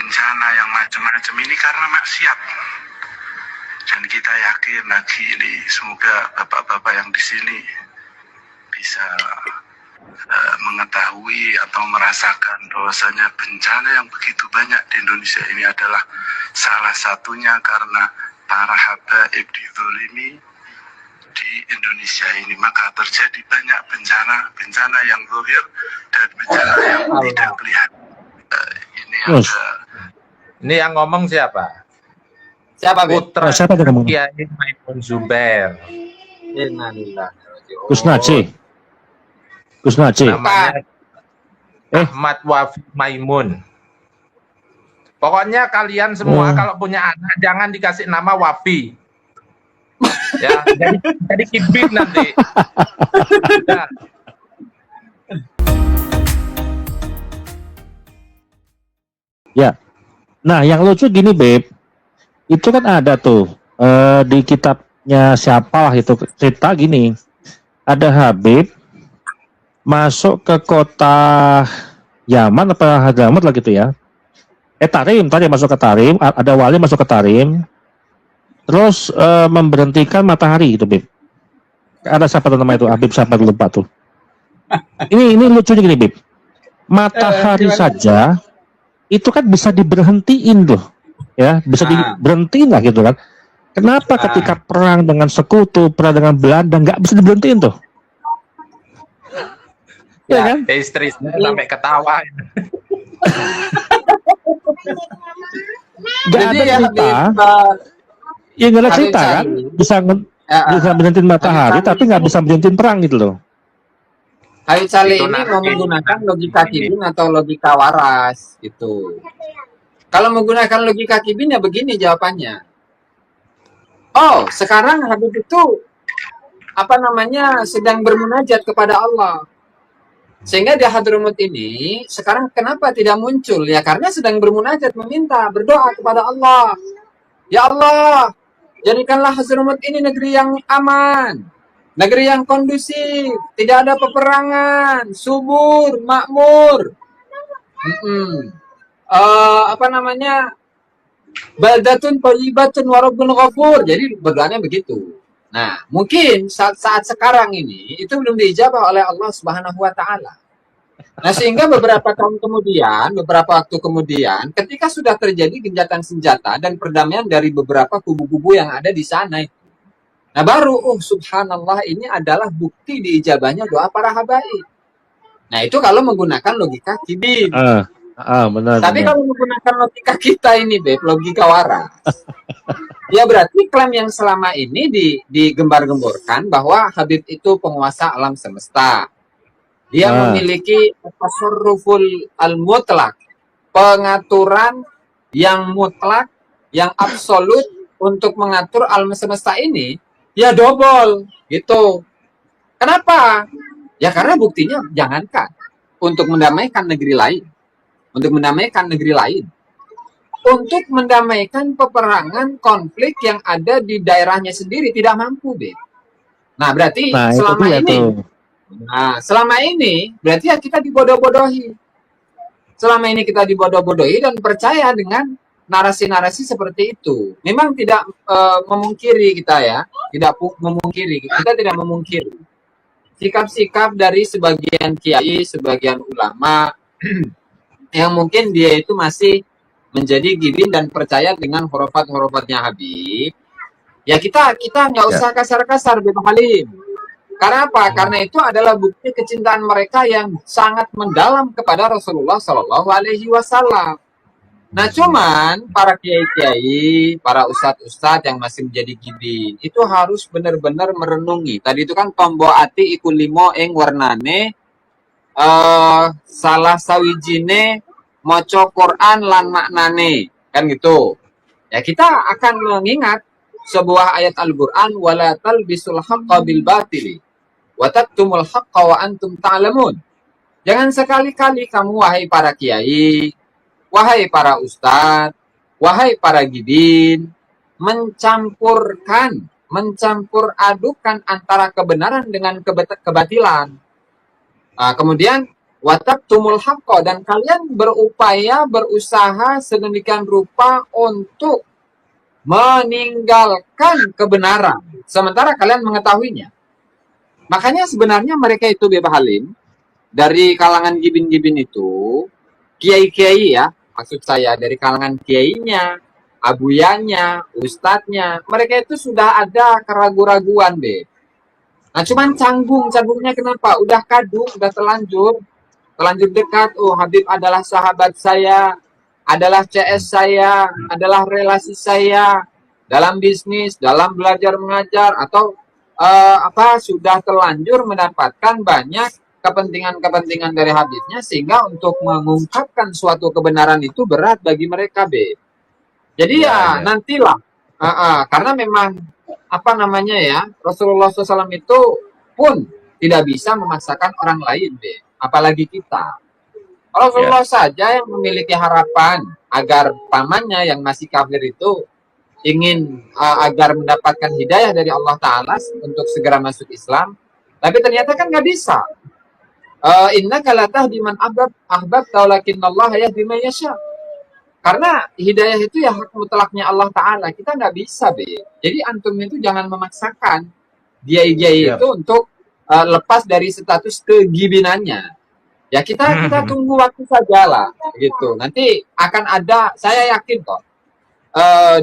bencana yang macam-macam ini karena maksiat. Dan kita yakin lagi ini semoga bapak-bapak yang di sini bisa mengetahui atau merasakan bahwasanya bencana yang begitu banyak di Indonesia ini adalah salah satunya karena para habaib dizolimi di Indonesia ini. Maka terjadi banyak bencana yang zahir dan bencana yang tidak kelihatan. Ini yang ngomong siapa? Siapa, Putra siapa yang ngomong? Kiai Maimun Zubair. Gus Naci. Namanya Ahmad Wafi Maimun. Pokoknya kalian semua kalau punya anak jangan dikasih nama Wafi. Ya, jadi kibit nanti. Ya. Ya. Nah, yang lucu gini, Beb. Itu kan ada tuh di kitabnya siapa lah itu cerita gini. Ada Habib masuk ke kota Yaman apa Hadramaut lah gitu ya. Tarim tadi masuk ke Tarim, ada wali masuk ke Tarim. Terus memberhentikan matahari gitu, Beb. Ada siapa tuh nama itu? Habib siapa lupa tuh. Ini lucunya gini, Beb. Matahari saja itu kan bisa diberhentiin loh. Ya, bisa diberhentiin lah gitu kan. Kenapa ketika perang dengan sekutu, perang dengan Belanda nggak bisa diberhentiin tuh? Ya kan? Istri sampai ketawa. Gak ada cerita. Ya nggak ada cerita kan? Bisa berhentiin matahari, tapi nggak bisa berhentiin perang gitu loh. Habib Saleh ini mau menggunakan logika kibin atau logika waras gitu. Kalau menggunakan logika kibin ya begini jawabannya. Oh, sekarang Habib itu sedang bermunajat kepada Allah. Sehingga di Hadramaut ini sekarang kenapa tidak muncul? Ya karena sedang bermunajat, meminta, berdoa kepada Allah. Ya Allah, jadikanlah Hadramaut ini negeri yang aman, negeri yang kondusif, tidak ada peperangan, subur, makmur. Baldatun thayyibatun wa rabbun ghafur. Jadi berdoanya begitu. Nah, mungkin saat sekarang ini itu belum diijabah oleh Allah Subhanahu wa taala. Nah, sehingga beberapa waktu kemudian ketika sudah terjadi gencatan senjata dan perdamaian dari beberapa kubu-kubu yang ada di sana itu. Nah, baru subhanallah ini adalah bukti diijabahnya doa para habaib. Nah, itu kalau menggunakan logika kibin. Benar. Tapi kalau menggunakan logika kita ini, Beb, logika waras. Ya berarti klaim yang selama ini digembar-gemborkan bahwa Habib itu penguasa alam semesta. Dia memiliki tasarruful al-mutlak, pengaturan yang mutlak, yang absolut untuk mengatur alam semesta ini, ya double gitu. Kenapa? Ya karena buktinya jangankan untuk mendamaikan negeri lain. Untuk mendamaikan peperangan, konflik yang ada di daerahnya sendiri tidak mampu, Beb. Nah, berarti selama ini berarti ya kita dibodoh-bodohi. Selama ini kita dibodoh-bodohi dan percaya dengan narasi-narasi seperti itu. Memang tidak memungkiri kita ya, kita tidak memungkiri sikap-sikap dari sebagian kiai, sebagian ulama yang mungkin dia itu masih menjadi gibin dan percaya dengan hurufat-hurufatnya Habib. Ya kita nggak usah kasar-kasar, Beb Halim. Karena apa? Karena itu adalah bukti kecintaan mereka yang sangat mendalam kepada Rasulullah Shallallahu Alaihi Wasallam. Nah, cuman para kiai-kiai, para ustadz-ustadz yang masih menjadi gibin itu harus benar-benar merenungi. Tadi itu kan tombo ati iku limo ing warnane salah sawijine maca Quran lan maknane kan gitu. Ya kita akan mengingat sebuah ayat Al-Qur'an wala talbisul haqqa bil batili wa taktumul haqqa wa antum ta'lamun. Jangan sekali-kali kamu wahai para kiai, wahai para ustadz, wahai para gibin mencampur adukan antara kebenaran dengan kebatilan. Kemudian wataktumul haqqa, dan kalian berusaha sedemikian rupa untuk meninggalkan kebenaran sementara kalian mengetahuinya. Makanya sebenarnya mereka itu Beb Halim, dari kalangan gibin-gibin itu, kiai-kiai ya, maksud saya dari kalangan kiainya, abuyanya, ustadznya, mereka itu sudah ada keraguan-raguan Beb. Nah cuman canggungnya kenapa? Udah kadung, udah terlanjur dekat. Oh, Habib adalah sahabat saya, adalah CS saya, adalah relasi saya dalam bisnis, dalam belajar mengajar, atau sudah terlanjur mendapatkan banyak kepentingan-kepentingan dari Habibnya, sehingga untuk mengungkapkan suatu kebenaran itu berat bagi mereka, Be. Jadi ya nantilah, karena memang Rasulullah SAW itu pun tidak bisa memaksakan orang lain, Be. Apalagi kita. Rasulullah saja yang memiliki harapan agar pamannya yang masih kafir itu ingin agar mendapatkan hidayah dari Allah Ta'ala untuk segera masuk Islam. Tapi ternyata kan nggak bisa. Innaka la tahdi man ahbabta walakinnallaha yahdi man yasha. Karena hidayah itu ya hak mutlaknya Allah Ta'ala. Kita nggak bisa, Be. Jadi antum itu jangan memaksakan kiai-kiai itu untuk lepas dari status kegibinannya. Ya kita tunggu waktu saja lah, gitu. Nanti akan ada, saya yakin kok,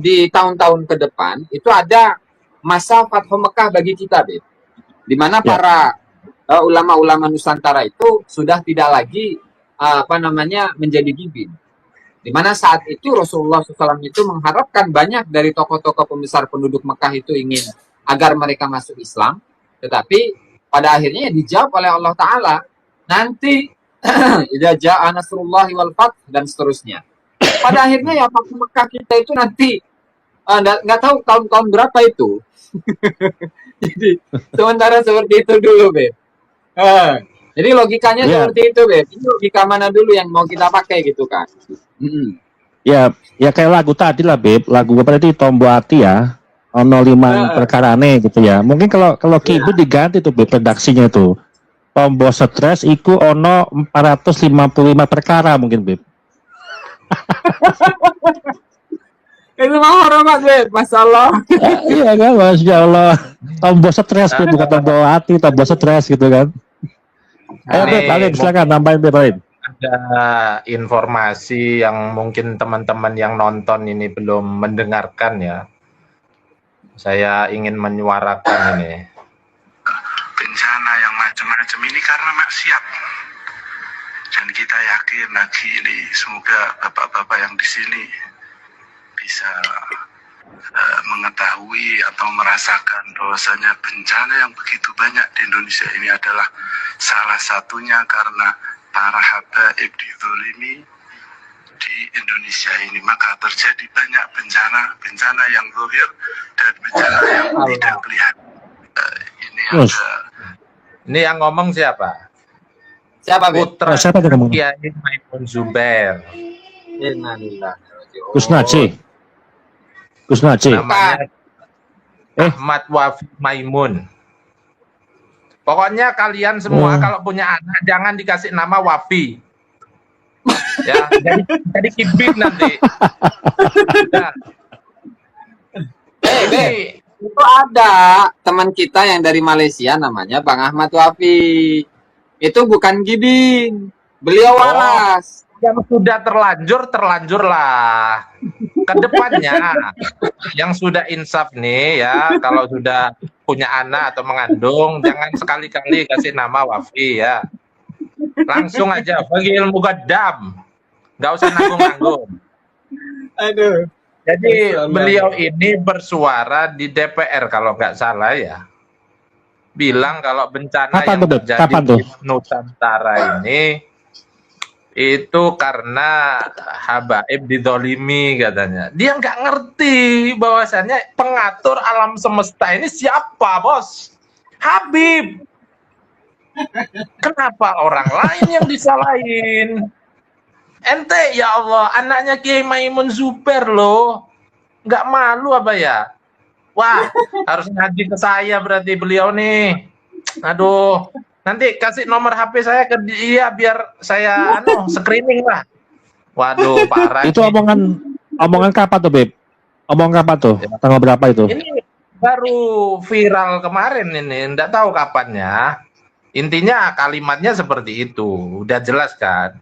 di tahun-tahun ke depan itu ada masa Fathu Mekah bagi kita, Beb. Di mana para ulama-ulama Nusantara itu sudah tidak lagi menjadi gibin. Di mana saat itu Rasulullah SAW itu mengharapkan banyak dari tokoh-tokoh pembesar penduduk Mekah itu ingin agar mereka masuk Islam, tetapi pada akhirnya dijawab oleh Allah Ta'ala, nanti idza jaa nasrullahi wal fath, dan seterusnya. Pada akhirnya ya Fathu Mekah kita itu nanti nggak tahu tahun-tahun berapa itu. Jadi sementara seperti itu dulu, Beb. Jadi logikanya seperti itu, Beb. Ini logika mana dulu yang mau kita pakai gitu kan? Ya kayak lagu tadi lah, Beb. Lagu apa tadi, Tombo Hati ya. Ono 5 perkarane gitu ya. Mungkin kalau keyboard diganti tuh, Beb, redaksinya tuh. Tombo stres iku ono 455 perkara mungkin, Beb. Itu mah hormat, Beb, masalah. Iya kan, Masya Allah. Tombo stres, Beb, bukan tombo hati, tombo stres gitu kan. Ayo, Beb, Halim, silakan nambahin, Beb, Halim. Ada informasi yang mungkin teman-teman yang nonton ini belum mendengarkan ya. Saya ingin menyuarakan ini. Bencana yang macam-macam ini karena maksiat. Dan kita yakin lagi ini semoga bapak-bapak yang di sini bisa mengetahui atau merasakan bahwasanya bencana yang begitu banyak di Indonesia ini adalah salah satunya karena para habaib dizolimi di Indonesia ini. Maka terjadi banyak bencana yang zahir dan bencana yang tidak kelihatan. Ini yang ngomong siapa? Siapa, Putra siapa yang ngomong? Kiai Maimun Zubair. Gus Naci. Namanya Ahmad Wafi Maimun. Pokoknya kalian semua kalau punya anak jangan dikasih nama Wafi. Ya, jadi kibit nanti. Itu ada teman kita yang dari Malaysia namanya Bang Ahmad Wafi. Itu bukan gibin. Beliau waras. Yang sudah terlanjurlah. Kedepannya yang sudah insaf nih ya, kalau sudah punya anak atau mengandung, jangan sekali-kali kasih nama Wafi ya. Langsung aja bagi ilmu gadam. Nggak usah nanggung-nanggung. Aduh. Jadi beliau ini bersuara di DPR kalau nggak salah ya. Bilang kalau bencana yang terjadi di Nusantara ini itu karena habaib didolimi katanya. Dia nggak ngerti bahwasannya pengatur alam semesta ini siapa, Bos? Habib. Kenapa orang lain yang disalahin? Ente ya Allah, anaknya Kiai Maimun Zubair loh. Nggak malu apa ya? Wah, harus ngaji ke saya berarti beliau nih. Aduh, Nanti kasih nomor HP saya ke dia biar saya screening lah. Waduh, parah. Itu omongan kapan tuh, Beb? Omongan kapan tuh? Tanggal berapa itu? Ini baru viral kemarin ini, enggak tahu kapannya. Intinya kalimatnya seperti itu, udah jelas kan?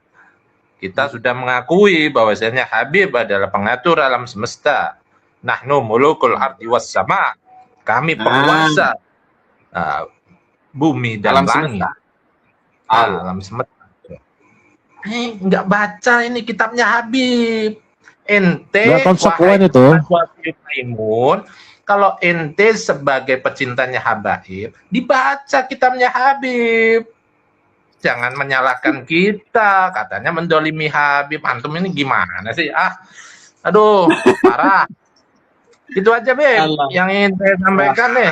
Kita sudah mengakui bahwasanya Habib adalah pengatur alam semesta. Nahnu mulukul ardi was sama. Kami penguasa bumi dan Alam langit. semesta. Alam semesta. Nggak baca ini kitabnya Habib. Ente Nggak konsekuen itu. Maimun, kalau ente sebagai pecintanya Habib, dibaca kitabnya Habib. Jangan menyalahkan kita, katanya mendolimi Habib. Antum ini gimana sih? Aduh, parah. Itu aja, Beb, yang ingin saya sampaikan nih.